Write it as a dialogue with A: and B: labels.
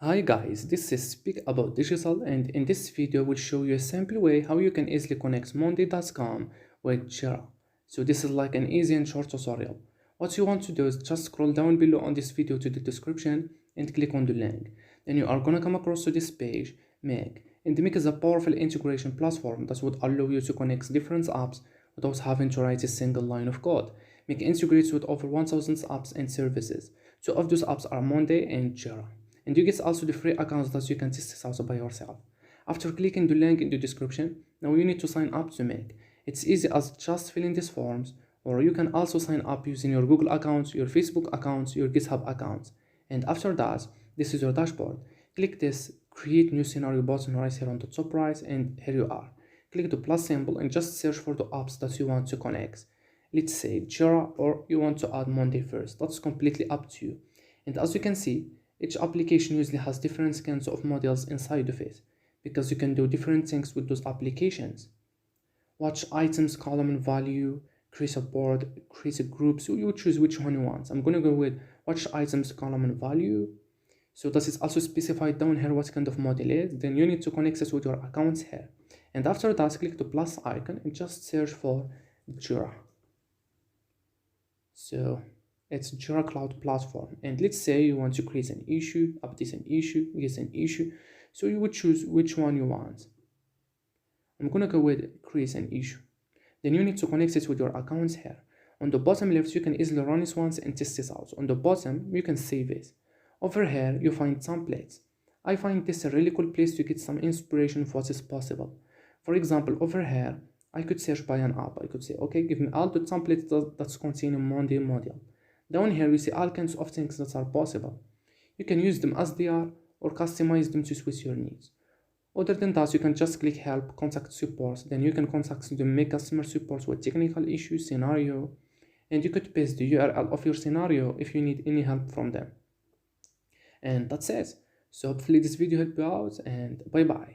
A: Hi guys, this is Speak About Digital, and in this video we'll show you a simple way how you can easily connect monday.com with Jira. So this is like an easy and short tutorial. What you want to do is just scroll down below on this video to the description and click on the link. Then you are gonna come across to this page, Make. And Make is a powerful integration platform that would allow you to connect different apps without having to write a single line of code. Make integrates with over 1000 apps and services. Two of those apps are Monday and Jira, and you get also the free accounts that you can test this out by yourself. After clicking the link in the description, now you need to sign up to Make. It's easy as just filling these forms, or you can also sign up using your Google account, your Facebook account, your GitHub account. And after that, this is your dashboard. Click this create new scenario button right here on the top right, and here you are. Click the plus symbol and just search for the apps that you want to connect. Let's say Jira, or you want to add Monday first. That's completely up to you. And as you can see, each application usually has different kinds of models inside of it, because you can do different things with those applications. Watch items, column and value, create a board, create a group, so you choose which one you want. I'm gonna go with watch items, column and value. So this is also specified down here what kind of model it is. Then you need to connect it with your accounts here. And after that, click the plus icon and just search for Jira. So it's Jira Cloud Platform, and let's say you want to create an issue, update an issue, get an issue, so you would choose which one you want. I'm gonna go with create an issue. Then you need to connect it with your accounts here. On the bottom left, you can easily run it once and test it out. On the bottom, you can save it. Over here, you find templates. I find this a really cool place to get some inspiration of what is possible. For example, over here, I could search by an app. I could say, okay, give me all the templates that's contain a Monday module. Down here, you see all kinds of things that are possible. You can use them as they are or customize them to suit your needs. Other than that, you can just click help, contact support. Then you can contact them, make customer support with technical issues, scenario, and you could paste the URL of your scenario if you need any help from them. And that's it. So hopefully this video helped you out, and bye bye.